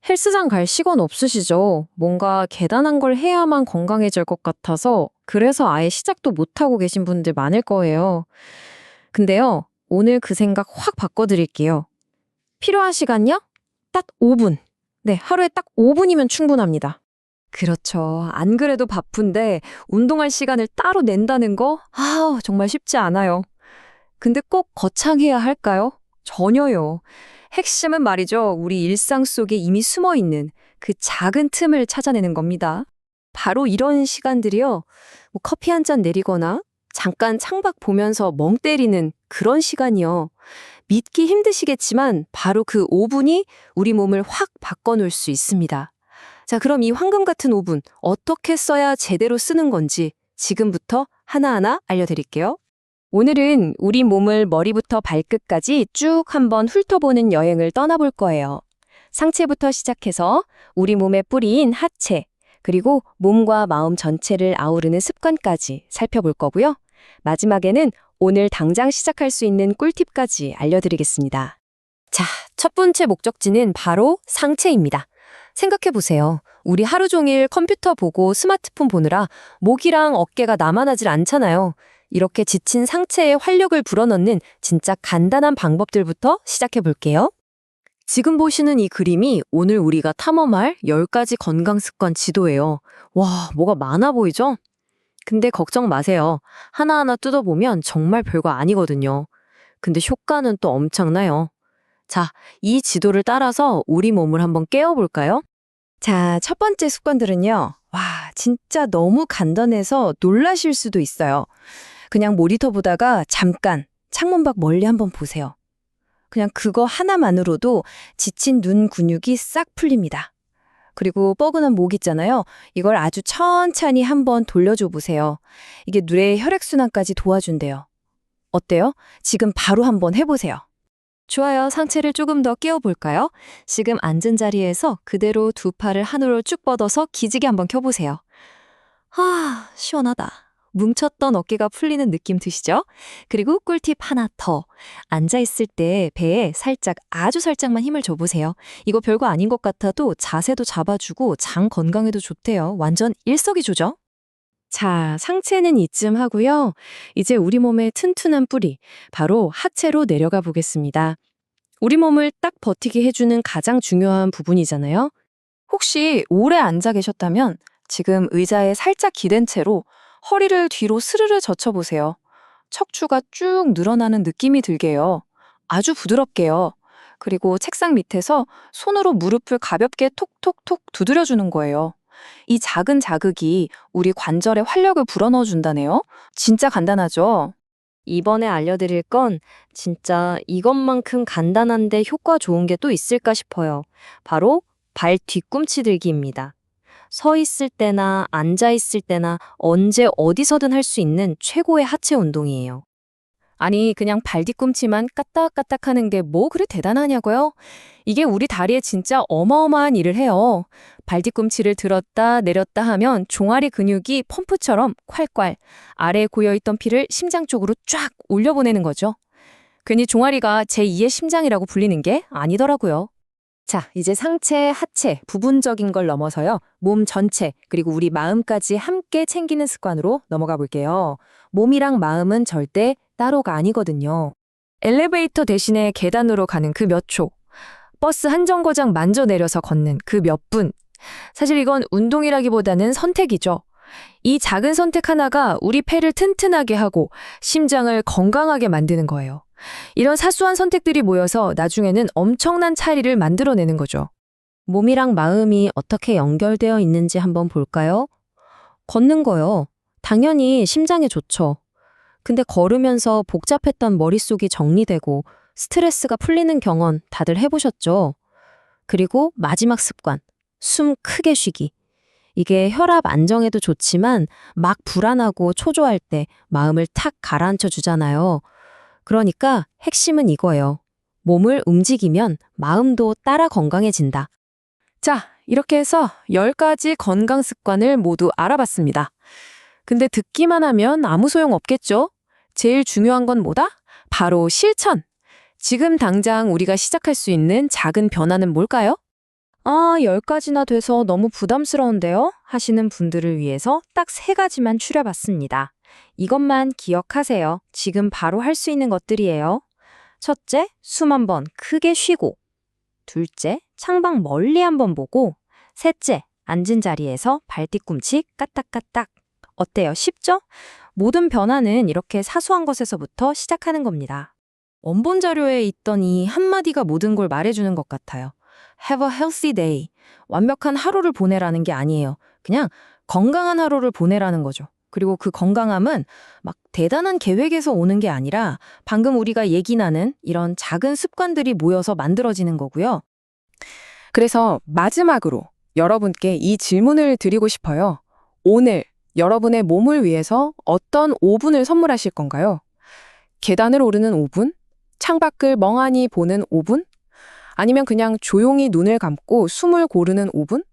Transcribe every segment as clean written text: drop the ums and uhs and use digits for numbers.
헬스장 갈 시간 없으시죠? 뭔가 계단한 걸 해야만 건강해질 것 같아서 그래서 아예 시작도 못하고 계신 분들 많을 거예요. 근데요, 오늘 그 생각 확 바꿔드릴게요. 필요한 시간요? 딱 5분. 네, 하루에 딱 5분이면 충분합니다. 그렇죠. 안 그래도 바쁜데 운동할 시간을 따로 낸다는 거? 정말 쉽지 않아요. 근데 꼭 거창해야 할까요? 전혀요. 핵심은 말이죠. 우리 일상 속에 이미 숨어 있는 그 작은 틈을 찾아내는 겁니다. 바로 이런 시간들이요. 커피 한 잔 내리거나 잠깐 창밖 보면서 멍 때리는 그런 시간이요. 믿기 힘드시겠지만 바로 그 5분이 우리 몸을 확 바꿔놓을 수 있습니다. 자, 그럼 이 황금 같은 5분 어떻게 써야 제대로 쓰는 건지 지금부터 하나하나 알려드릴게요. 오늘은 우리 몸을 머리부터 발끝까지 쭉 한번 훑어보는 여행을 떠나볼 거예요. 상체부터 시작해서 우리 몸의 뿌리인 하체, 그리고 몸과 마음 전체를 아우르는 습관까지 살펴볼 거고요. 마지막에는 오늘 당장 시작할 수 있는 꿀팁까지 알려드리겠습니다. 자, 첫 번째 목적지는 바로 상체입니다. 생각해보세요. 우리 하루 종일 컴퓨터 보고 스마트폰 보느라 목이랑 어깨가 남아나질 않잖아요. 이렇게 지친 상체에 활력을 불어넣는 진짜 간단한 방법들부터 시작해 볼게요. 지금 보시는 이 그림이 오늘 우리가 탐험할 10가지 건강 습관 지도예요. 와, 뭐가 많아 보이죠? 근데 걱정 마세요. 하나하나 뜯어보면 정말 별거 아니거든요. 근데 효과는 또 엄청나요. 자, 이 지도를 따라서 우리 몸을 한번 깨워볼까요? 자, 첫 번째 습관들은요. 와, 진짜 너무 간단해서 놀라실 수도 있어요. 그냥 모니터 보다가 잠깐 창문 밖 멀리 한번 보세요. 그냥 그거 하나만으로도 지친 눈 근육이 싹 풀립니다. 그리고 뻐근한 목 있잖아요. 이걸 아주 천천히 한번 돌려줘 보세요. 이게 뇌의 혈액순환까지 도와준대요. 어때요? 지금 바로 한번 해보세요. 좋아요. 상체를 조금 더 끼워볼까요? 지금 앉은 자리에서 그대로 두 팔을 하늘로 쭉 뻗어서 기지개 한번 켜보세요. 시원하다. 뭉쳤던 어깨가 풀리는 느낌 드시죠? 그리고 꿀팁 하나 더. 앉아있을 때 배에 살짝, 아주 살짝만 힘을 줘보세요. 이거 별거 아닌 것 같아도 자세도 잡아주고 장 건강에도 좋대요. 완전 일석이조죠? 자, 상체는 이쯤 하고요. 이제 우리 몸의 튼튼한 뿌리, 바로 하체로 내려가 보겠습니다. 우리 몸을 딱 버티게 해주는 가장 중요한 부분이잖아요. 혹시 오래 앉아 계셨다면 지금 의자에 살짝 기댄 채로 허리를 뒤로 스르르 젖혀보세요. 척추가 쭉 늘어나는 느낌이 들게요. 아주 부드럽게요. 그리고 책상 밑에서 손으로 무릎을 가볍게 톡톡톡 두드려주는 거예요. 이 작은 자극이 우리 관절에 활력을 불어넣어 준다네요. 진짜 간단하죠? 이번에 알려드릴 건 진짜 이것만큼 간단한데 효과 좋은 게 또 있을까 싶어요. 바로 발 뒤꿈치 들기입니다. 서 있을 때나 앉아 있을 때나 언제 어디서든 할 수 있는 최고의 하체 운동이에요. 아니, 그냥 발 뒤꿈치만 까딱까딱 하는 게 뭐 그리 대단하냐고요? 이게 우리 다리에 진짜 어마어마한 일을 해요. 발 뒤꿈치를 들었다 내렸다 하면 종아리 근육이 펌프처럼 콸콸 아래에 고여있던 피를 심장 쪽으로 쫙 올려보내는 거죠. 괜히 종아리가 제2의 심장이라고 불리는 게 아니더라고요. 자, 이제 상체, 하체, 부분적인 걸 넘어서요. 몸 전체, 그리고 우리 마음까지 함께 챙기는 습관으로 넘어가 볼게요. 몸이랑 마음은 절대 따로가 아니거든요. 엘리베이터 대신에 계단으로 가는 그 몇 초, 버스 한 정거장 만져 내려서 걷는 그 몇 분. 사실 이건 운동이라기보다는 선택이죠. 이 작은 선택 하나가 우리 폐를 튼튼하게 하고 심장을 건강하게 만드는 거예요. 이런 사소한 선택들이 모여서 나중에는 엄청난 차이를 만들어내는 거죠. 몸이랑 마음이 어떻게 연결되어 있는지 한번 볼까요? 걷는 거요. 당연히 심장에 좋죠. 근데 걸으면서 복잡했던 머릿속이 정리되고 스트레스가 풀리는 경험 다들 해보셨죠? 그리고 마지막 습관, 숨 크게 쉬기. 이게 혈압 안정에도 좋지만 막 불안하고 초조할 때 마음을 탁 가라앉혀 주잖아요. 그러니까 핵심은 이거예요. 몸을 움직이면 마음도 따라 건강해진다. 자, 이렇게 해서 10가지 건강 습관을 모두 알아봤습니다. 근데 듣기만 하면 아무 소용 없겠죠? 제일 중요한 건 뭐다? 바로 실천! 지금 당장 우리가 시작할 수 있는 작은 변화는 뭘까요? 아, 10가지나 돼서 너무 부담스러운데요? 하시는 분들을 위해서 딱 3가지만 추려봤습니다. 이것만 기억하세요. 지금 바로 할 수 있는 것들이에요. 첫째, 숨 한 번 크게 쉬고. 둘째, 창밖 멀리 한번 보고. 셋째, 앉은 자리에서 발 뒤꿈치 까딱까딱. 어때요? 쉽죠? 모든 변화는 이렇게 사소한 것에서부터 시작하는 겁니다. 원본 자료에 있던 이 한마디가 모든 걸 말해주는 것 같아요. Have a healthy day. 완벽한 하루를 보내라는 게 아니에요. 그냥 건강한 하루를 보내라는 거죠. 그리고 그 건강함은 막 대단한 계획에서 오는 게 아니라 방금 우리가 얘기 나눈 이런 작은 습관들이 모여서 만들어지는 거고요. 그래서 마지막으로 여러분께 이 질문을 드리고 싶어요. 오늘 여러분의 몸을 위해서 어떤 5분을 선물하실 건가요? 계단을 오르는 5분? 창밖을 멍하니 보는 5분? 아니면 그냥 조용히 눈을 감고 숨을 고르는 5분?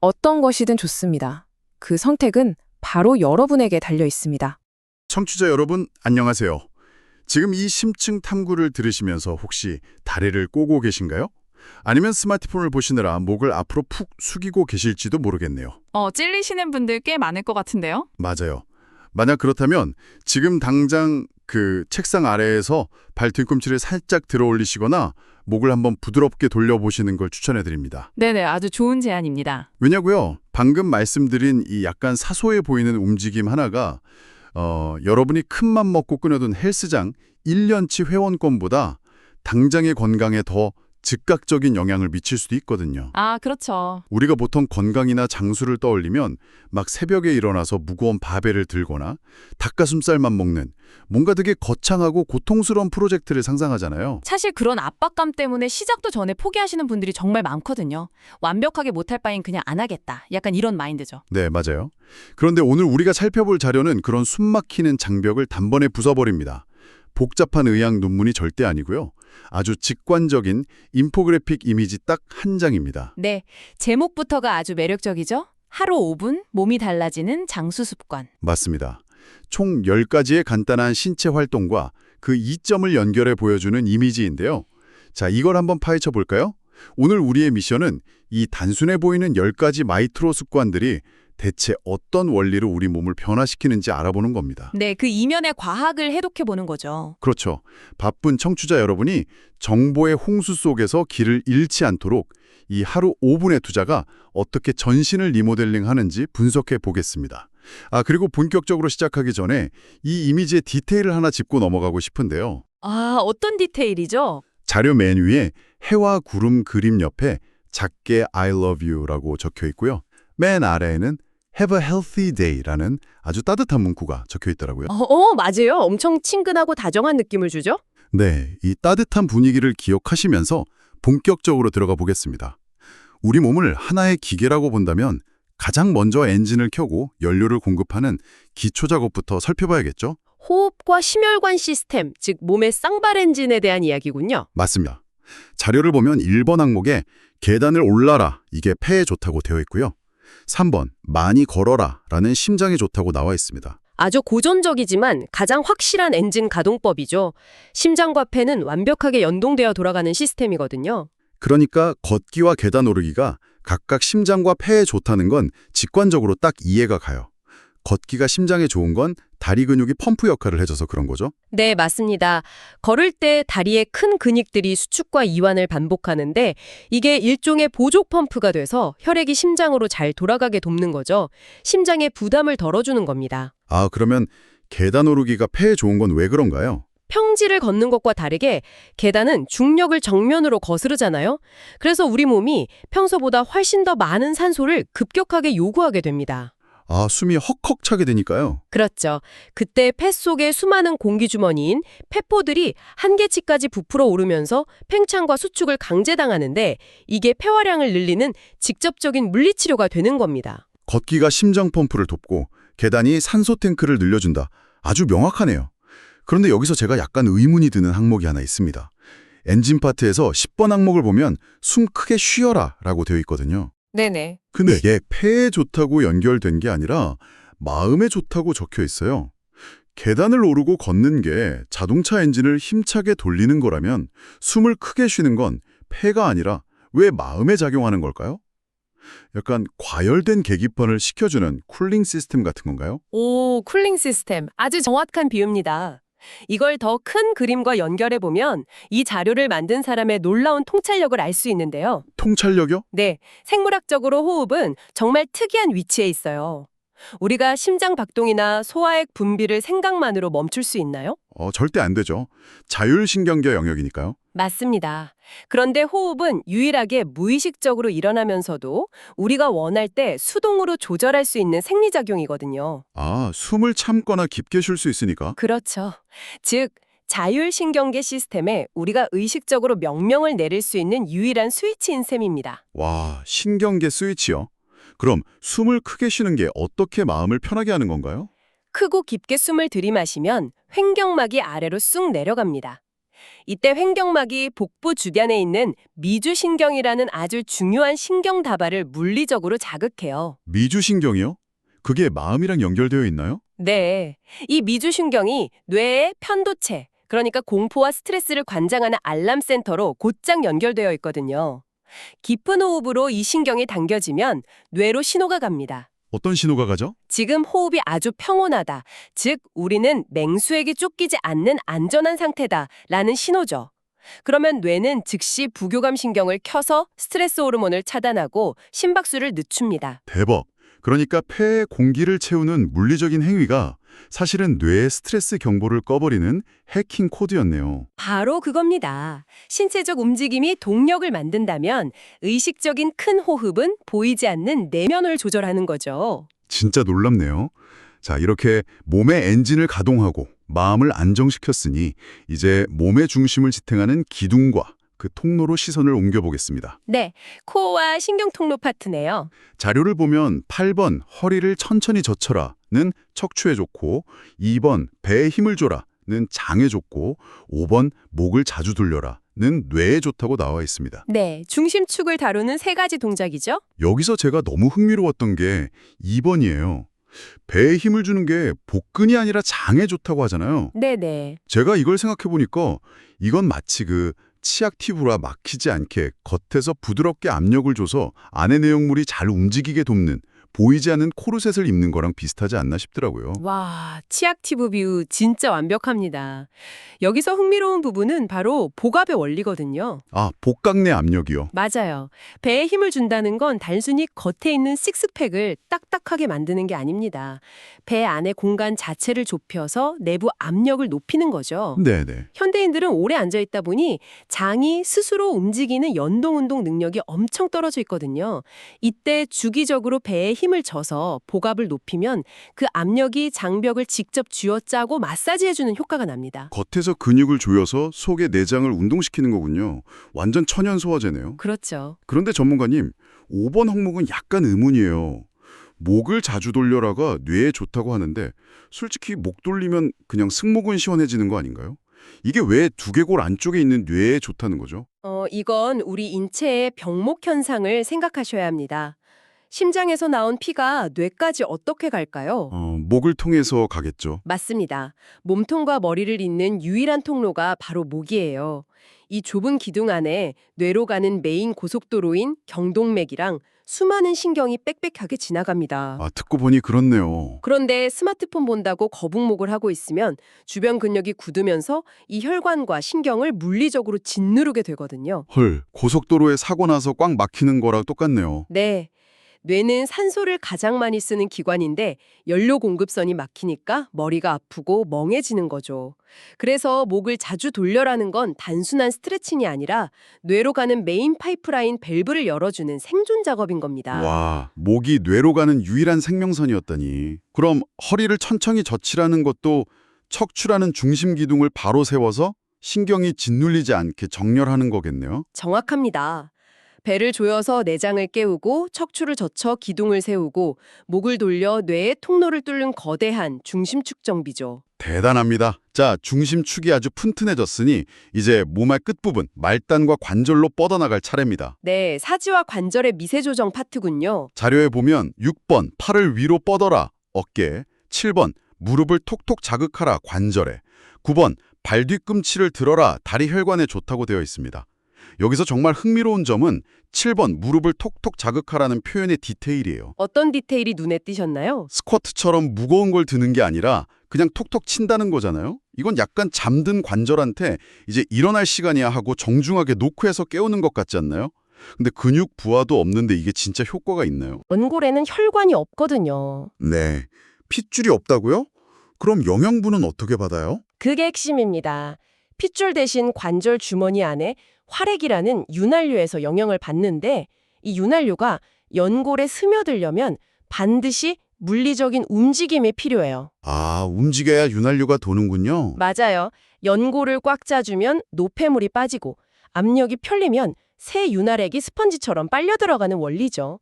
어떤 것이든 좋습니다. 그 선택은 바로 여러분에게 달려 있습니다. 청취자 여러분, 안녕하세요. 지금 이 심층 탐구를 들으시면서 혹시 다리를 꼬고 계신가요? 아니면 스마트폰을 보시느라 목을 앞으로 푹 숙이고 계실지도 모르겠네요. 찔리시는 분들 꽤 많을 것 같은데요? 맞아요. 만약 그렇다면 지금 당장 그 책상 아래에서 발 뒤꿈치를 살짝 들어 올리시거나 목을 한번 부드럽게 돌려보시는 걸 추천해드립니다. 네네, 아주 좋은 제안입니다. 왜냐고요? 방금 말씀드린 이 약간 사소해 보이는 움직임 하나가 여러분이 큰맘 먹고 끊어둔 헬스장 1년치 회원권보다 당장의 건강에 더 즉각적인 영향을 미칠 수도 있거든요. 아, 그렇죠. 우리가 보통 건강이나 장수를 떠올리면 막 새벽에 일어나서 무거운 바벨을 들거나 닭가슴살만 먹는 뭔가 되게 거창하고 고통스러운 프로젝트를 상상하잖아요. 사실 그런 압박감 때문에 시작도 전에 포기하시는 분들이 정말 많거든요. 완벽하게 못할 바엔 그냥 안 하겠다. 약간 이런 마인드죠. 네, 맞아요. 그런데 오늘 우리가 살펴볼 자료는 그런 숨막히는 장벽을 단번에 부숴버립니다. 복잡한 의학 논문이 절대 아니고요. 아주 직관적인 인포그래픽 이미지 딱 한 장입니다. 네, 제목부터가 아주 매력적이죠? 하루 5분, 몸이 달라지는 장수 습관. 맞습니다. 총 10가지의 간단한 신체 활동과 그 이점을 연결해 보여주는 이미지인데요. 자, 이걸 한번 파헤쳐 볼까요? 오늘 우리의 미션은 이 단순해 보이는 10가지 마이크로 습관들이 대체 어떤 원리로 우리 몸을 변화시키는지 알아보는 겁니다. 네, 그 이면의 과학을 해독해보는 거죠. 그렇죠. 바쁜 청취자 여러분이 정보의 홍수 속에서 길을 잃지 않도록 이 하루 5분의 투자가 어떻게 전신을 리모델링하는지 분석해 보겠습니다. 그리고 본격적으로 시작하기 전에 이 이미지의 디테일을 하나 짚고 넘어가고 싶은데요. 아, 어떤 디테일이죠? 자료 맨 위에 해와 구름 그림 옆에 작게 I love you라고 적혀 있고요. 맨 아래에는 Have a healthy day라는 아주 따뜻한 문구가 적혀 있더라고요. 맞아요. 엄청 친근하고 다정한 느낌을 주죠? 네, 이 따뜻한 분위기를 기억하시면서 본격적으로 들어가 보겠습니다. 우리 몸을 하나의 기계라고 본다면 가장 먼저 엔진을 켜고 연료를 공급하는 기초 작업부터 살펴봐야겠죠? 호흡과 심혈관 시스템, 즉 몸의 쌍발 엔진에 대한 이야기군요. 맞습니다. 자료를 보면 1번 항목에 계단을 올라라, 이게 폐에 좋다고 되어 있고요. 3번, 많이 걸어라 라는 심장에 좋다고 나와 있습니다. 아주 고전적이지만 가장 확실한 엔진 가동법이죠. 심장과 폐는 완벽하게 연동되어 돌아가는 시스템이거든요. 그러니까 걷기와 계단 오르기가 각각 심장과 폐에 좋다는 건 직관적으로 딱 이해가 가요. 걷기가 심장에 좋은 건 다리 근육이 펌프 역할을 해줘서 그런 거죠? 네, 맞습니다. 걸을 때 다리의 큰 근육들이 수축과 이완을 반복하는데 이게 일종의 보조 펌프가 돼서 혈액이 심장으로 잘 돌아가게 돕는 거죠. 심장에 부담을 덜어주는 겁니다. 그러면 계단 오르기가 폐에 좋은 건 왜 그런가요? 평지를 걷는 것과 다르게 계단은 중력을 정면으로 거스르잖아요. 그래서 우리 몸이 평소보다 훨씬 더 많은 산소를 급격하게 요구하게 됩니다. 숨이 헉헉 차게 되니까요. 그렇죠. 그때 폐 속의 수많은 공기주머니인 폐포들이 한계치까지 부풀어 오르면서 팽창과 수축을 강제당하는데 이게 폐활량을 늘리는 직접적인 물리치료가 되는 겁니다. 걷기가 심장 펌프를 돕고 계단이 산소 탱크를 늘려준다. 아주 명확하네요. 그런데 여기서 제가 약간 의문이 드는 항목이 하나 있습니다. 엔진 파트에서 10번 항목을 보면 숨 크게 쉬어라 라고 되어 있거든요. 네네. 근데 이게 폐에 좋다고 연결된 게 아니라 마음에 좋다고 적혀 있어요. 계단을 오르고 걷는 게 자동차 엔진을 힘차게 돌리는 거라면 숨을 크게 쉬는 건 폐가 아니라 왜 마음에 작용하는 걸까요? 약간 과열된 계기판을 식혀주는 쿨링 시스템 같은 건가요? 오, 쿨링 시스템. 아주 정확한 비유입니다. 이걸 더 큰 그림과 연결해 보면 이 자료를 만든 사람의 놀라운 통찰력을 알 수 있는데요. 통찰력이요? 네, 생물학적으로 호흡은 정말 특이한 위치에 있어요. 우리가 심장 박동이나 소화액 분비를 생각만으로 멈출 수 있나요? 절대 안 되죠. 자율신경계 영역이니까요. 맞습니다. 그런데 호흡은 유일하게 무의식적으로 일어나면서도 우리가 원할 때 수동으로 조절할 수 있는 생리작용이거든요. 아, 숨을 참거나 깊게 쉴 수 있으니까. 그렇죠. 즉, 자율신경계 시스템에 우리가 의식적으로 명령을 내릴 수 있는 유일한 스위치인 셈입니다. 와, 신경계 스위치요? 그럼 숨을 크게 쉬는 게 어떻게 마음을 편하게 하는 건가요? 크고 깊게 숨을 들이마시면 횡격막이 아래로 쑥 내려갑니다. 이때 횡격막이 복부 주변에 있는 미주신경이라는 아주 중요한 신경 다발을 물리적으로 자극해요. 미주신경이요? 그게 마음이랑 연결되어 있나요? 네, 이 미주신경이 뇌의 편도체, 그러니까 공포와 스트레스를 관장하는 알람 센터로 곧장 연결되어 있거든요. 깊은 호흡으로 이 신경이 당겨지면 뇌로 신호가 갑니다. 어떤 신호가 가죠? 지금 호흡이 아주 평온하다. 즉, 우리는 맹수에게 쫓기지 않는 안전한 상태다. 라는 신호죠. 그러면 뇌는 즉시 부교감 신경을 켜서 스트레스 호르몬을 차단하고 심박수를 늦춥니다. 대박. 그러니까 폐에 공기를 채우는 물리적인 행위가 사실은 뇌의 스트레스 경보를 꺼버리는 해킹 코드였네요. 바로 그겁니다. 신체적 움직임이 동력을 만든다면 의식적인 큰 호흡은 보이지 않는 내면을 조절하는 거죠. 진짜 놀랍네요. 자, 이렇게 몸의 엔진을 가동하고 마음을 안정시켰으니 이제 몸의 중심을 지탱하는 기둥과 그 통로로 시선을 옮겨보겠습니다. 네, 코어와 신경통로 파트네요. 자료를 보면 8번 허리를 천천히 젖혀라는 척추에 좋고 2번 배에 힘을 줘라는 장에 좋고 5번 목을 자주 돌려라는 뇌에 좋다고 나와 있습니다. 네, 중심축을 다루는 세 가지 동작이죠. 여기서 제가 너무 흥미로웠던 게 2번이에요. 배에 힘을 주는 게 복근이 아니라 장에 좋다고 하잖아요. 네네. 제가 이걸 생각해보니까 이건 마치 그 치약 튜브라 막히지 않게 겉에서 부드럽게 압력을 줘서 안의 내용물이 잘 움직이게 돕는 보이지 않는 코르셋을 입는 거랑 비슷하지 않나 싶더라고요. 와, 치약 튜브 비유 진짜 완벽합니다. 여기서 흥미로운 부분은 바로 복압의 원리거든요. 아, 복강내 압력이요. 맞아요. 배에 힘을 준다는 건 단순히 겉에 있는 식스팩을 딱딱하게 만드는 게 아닙니다. 배 안의 공간 자체를 좁혀서 내부 압력을 높이는 거죠. 네네. 현대인들은 오래 앉아있다 보니 장이 스스로 움직이는 연동운동 능력이 엄청 떨어져 있거든요. 이때 주기적으로 배에 힘을 줘서 복압을 높이면 그 압력이 장벽을 직접 쥐어짜고 마사지해주는 효과가 납니다. 겉에서 근육을 조여서 속의 내장을 운동시키는 거군요. 완전 천연 소화제네요. 그렇죠. 그런데 전문가님, 5번 항목은 약간 의문이에요. 목을 자주 돌려라가 뇌에 좋다고 하는데 솔직히 목 돌리면 그냥 승모근 시원해지는 거 아닌가요? 이게 왜 두개골 안쪽에 있는 뇌에 좋다는 거죠? 이건 우리 인체의 병목 현상을 생각하셔야 합니다. 심장에서 나온 피가 뇌까지 어떻게 갈까요? 목을 통해서 가겠죠. 맞습니다. 몸통과 머리를 잇는 유일한 통로가 바로 목이에요. 이 좁은 기둥 안에 뇌로 가는 메인 고속도로인 경동맥이랑 수많은 신경이 빽빽하게 지나갑니다. 아, 듣고 보니 그렇네요. 그런데 스마트폰 본다고 거북목을 하고 있으면 주변 근력이 굳으면서 이 혈관과 신경을 물리적으로 짓누르게 되거든요. 헐, 고속도로에 사고 나서 꽉 막히는 거랑 똑같네요. 네. 뇌는 산소를 가장 많이 쓰는 기관인데 연료 공급선이 막히니까 머리가 아프고 멍해지는 거죠. 그래서 목을 자주 돌려라는 건 단순한 스트레칭이 아니라 뇌로 가는 메인 파이프라인 밸브를 열어주는 생존 작업인 겁니다. 와, 목이 뇌로 가는 유일한 생명선이었다니. 그럼 허리를 천천히 젖히라는 것도 척추라는 중심 기둥을 바로 세워서 신경이 짓눌리지 않게 정렬하는 거겠네요. 정확합니다. 배를 조여서 내장을 깨우고 척추를 젖혀 기둥을 세우고 목을 돌려 뇌의 통로를 뚫는 거대한 중심축 정비죠. 대단합니다. 자, 중심축이 아주 튼튼해졌으니 이제 몸의 끝부분, 말단과 관절로 뻗어나갈 차례입니다. 네, 사지와 관절의 미세 조정 파트군요. 자료에 보면 6번, 팔을 위로 뻗어라, 어깨, 7번, 무릎을 톡톡 자극하라, 관절에, 9번, 발 뒤꿈치를 들어라, 다리 혈관에 좋다고 되어 있습니다. 여기서 정말 흥미로운 점은 7번 무릎을 톡톡 자극하라는 표현의 디테일이에요. 어떤 디테일이 눈에 띄셨나요? 스쿼트처럼 무거운 걸 드는 게 아니라 그냥 톡톡 친다는 거잖아요. 이건 약간 잠든 관절한테 이제 일어날 시간이야 하고 정중하게 노크해서 깨우는 것 같지 않나요? 근데 근육 부하도 없는데 이게 진짜 효과가 있나요? 원골에는 혈관이 없거든요. 네. 핏줄이 없다고요? 그럼 영양분은 어떻게 받아요? 그게 핵심입니다. 핏줄 대신 관절 주머니 안에 활액이라는 윤활유에서 영향을 받는데 이 윤활유가 연골에 스며들려면 반드시 물리적인 움직임이 필요해요. 아, 움직여야 윤활유가 도는군요. 맞아요. 연골을 꽉 짜주면 노폐물이 빠지고 압력이 풀리면 새 윤활액이 스펀지처럼 빨려 들어가는 원리죠.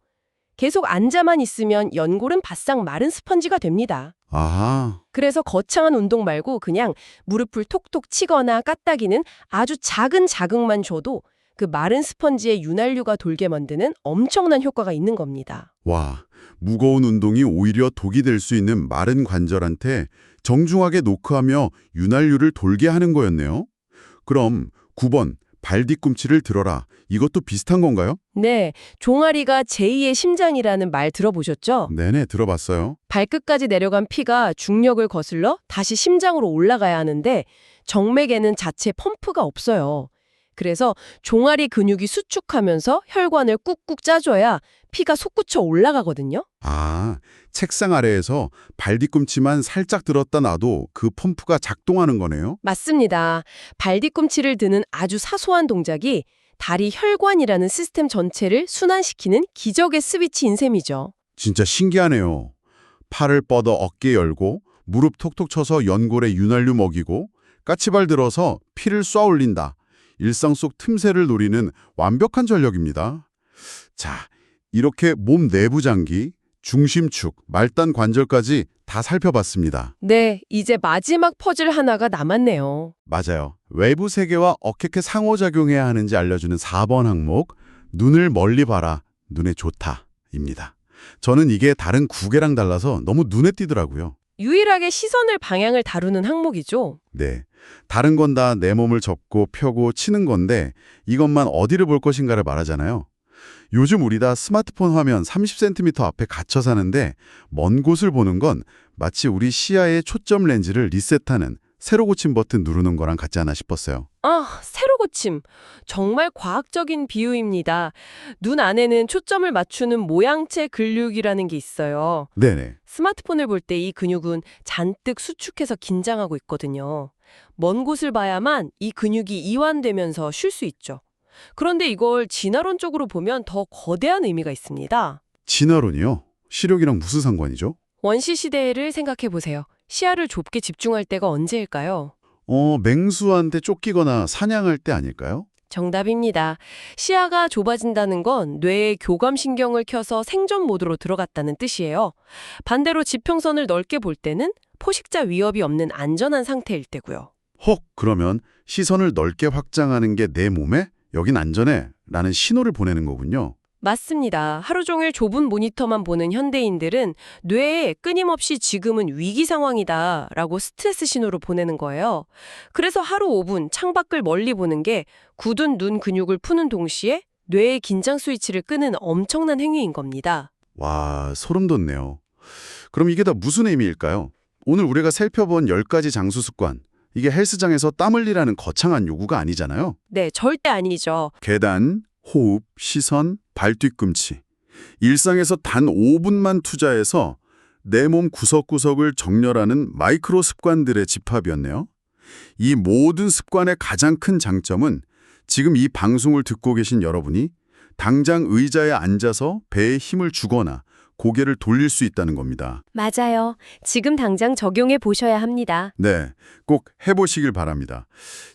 계속 앉아만 있으면 연골은 바싹 마른 스펀지가 됩니다. 아하. 그래서 거창한 운동 말고 그냥 무릎을 톡톡 치거나 까딱이는 아주 작은 자극만 줘도 그 마른 스펀지에 윤활유가 돌게 만드는 엄청난 효과가 있는 겁니다. 와, 무거운 운동이 오히려 독이 될 수 있는 마른 관절한테 정중하게 노크하며 윤활유를 돌게 하는 거였네요. 그럼 9번 발 뒤꿈치를 들어라. 이것도 비슷한 건가요? 네, 종아리가 제2의 심장이라는 말 들어보셨죠? 네네, 들어봤어요. 발끝까지 내려간 피가 중력을 거슬러 다시 심장으로 올라가야 하는데 정맥에는 자체 펌프가 없어요. 그래서 종아리 근육이 수축하면서 혈관을 꾹꾹 짜줘야 피가 솟구쳐 올라가거든요. 아, 책상 아래에서 발 뒤꿈치만 살짝 들었다 놔도 그 펌프가 작동하는 거네요? 맞습니다. 발 뒤꿈치를 드는 아주 사소한 동작이 다리 혈관이라는 시스템 전체를 순환시키는 기적의 스위치인 셈이죠. 진짜 신기하네요. 팔을 뻗어 어깨 열고 무릎 톡톡 쳐서 연골에 윤활유 먹이고 까치발 들어서 피를 쏘아 올린다. 일상 속 틈새를 노리는 완벽한 전력입니다. 자, 이렇게 몸 내부 장기, 중심축, 말단 관절까지 다 살펴봤습니다. 네, 이제 마지막 퍼즐 하나가 남았네요. 맞아요. 외부 세계와 어떻게 상호작용해야 하는지 알려주는 4번 항목, 눈을 멀리 봐라, 눈에 좋다입니다. 저는 이게 다른 9개랑 달라서 너무 눈에 띄더라고요. 유일하게 시선을 방향을 다루는 항목이죠. 네. 다른 건 다 내 몸을 접고 펴고 치는 건데 이것만 어디를 볼 것인가를 말하잖아요. 요즘 우리 다 스마트폰 화면 30cm 앞에 갇혀 사는데 먼 곳을 보는 건 마치 우리 시야의 초점 렌즈를 리셋하는 새로 고침 버튼 누르는 거랑 같지 않아 싶었어요. 아, 새로 고침. 정말 과학적인 비유입니다. 눈 안에는 초점을 맞추는 모양체 근육이라는 게 있어요. 네네. 스마트폰을 볼 때 이 근육은 잔뜩 수축해서 긴장하고 있거든요. 먼 곳을 봐야만 이 근육이 이완되면서 쉴 수 있죠. 그런데 이걸 진화론적으로 보면 더 거대한 의미가 있습니다. 진화론이요? 시력이랑 무슨 상관이죠? 원시 시대를 생각해 보세요. 시야를 좁게 집중할 때가 언제일까요? 맹수한테 쫓기거나 사냥할 때 아닐까요? 정답입니다. 시야가 좁아진다는 건 뇌의 교감신경을 켜서 생존 모드로 들어갔다는 뜻이에요. 반대로 지평선을 넓게 볼 때는 포식자 위협이 없는 안전한 상태일 때고요. 그러면 시선을 넓게 확장하는 게 내 몸에 여긴 안전해 라는 신호를 보내는 거군요. 맞습니다. 하루 종일 좁은 모니터만 보는 현대인들은 뇌에 끊임없이 지금은 위기 상황이다 라고 스트레스 신호를 보내는 거예요. 그래서 하루 5분 창밖을 멀리 보는 게 굳은 눈 근육을 푸는 동시에 뇌의 긴장 스위치를 끄는 엄청난 행위인 겁니다. 와, 소름 돋네요. 그럼 이게 다 무슨 의미일까요? 오늘 우리가 살펴본 10가지 장수 습관, 이게 헬스장에서 땀 흘리라는 거창한 요구가 아니잖아요. 네, 절대 아니죠. 계단, 호흡, 시선, 발 뒤꿈치. 일상에서 단 5분만 투자해서 내 몸 구석구석을 정렬하는 마이크로 습관들의 집합이었네요. 이 모든 습관의 가장 큰 장점은 지금 이 방송을 듣고 계신 여러분이 당장 의자에 앉아서 배에 힘을 주거나 고개를 돌릴 수 있다는 겁니다. 맞아요. 지금 당장 적용해 보셔야 합니다. 네, 꼭 해보시길 바랍니다.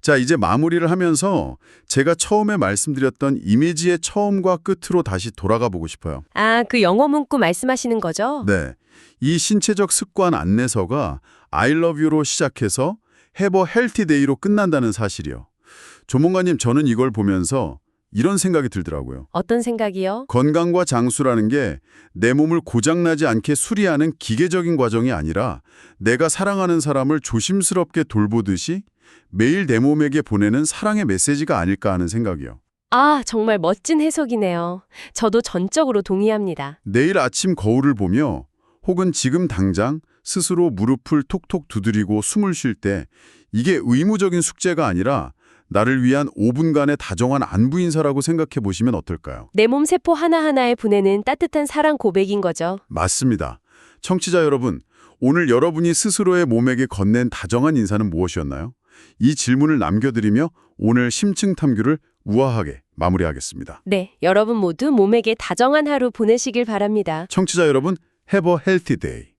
자, 이제 마무리를 하면서 제가 처음에 말씀드렸던 이미지의 처음과 끝으로 다시 돌아가 보고 싶어요. 아, 그 영어 문구 말씀하시는 거죠? 네, 이 신체적 습관 안내서가 I love you로 시작해서 Have a healthy day로 끝난다는 사실이요. 조mon가님, 저는 이걸 보면서 이런 생각이 들더라고요. 어떤 생각이요? 건강과 장수라는 게 내 몸을 고장나지 않게 수리하는 기계적인 과정이 아니라 내가 사랑하는 사람을 조심스럽게 돌보듯이 매일 내 몸에게 보내는 사랑의 메시지가 아닐까 하는 생각이요. 아, 정말 멋진 해석이네요. 저도 전적으로 동의합니다. 내일 아침 거울을 보며 혹은 지금 당장 스스로 무릎을 톡톡 두드리고 숨을 쉴 때 이게 의무적인 숙제가 아니라 나를 위한 5분간의 다정한 안부 인사라고 생각해 보시면 어떨까요? 내 몸 세포 하나하나에 보내는 따뜻한 사랑 고백인 거죠. 맞습니다. 청취자 여러분, 오늘 여러분이 스스로의 몸에게 건넨 다정한 인사는 무엇이었나요? 이 질문을 남겨드리며 오늘 심층 탐구를 우아하게 마무리하겠습니다. 네, 여러분 모두 몸에게 다정한 하루 보내시길 바랍니다. 청취자 여러분, Have a healthy day.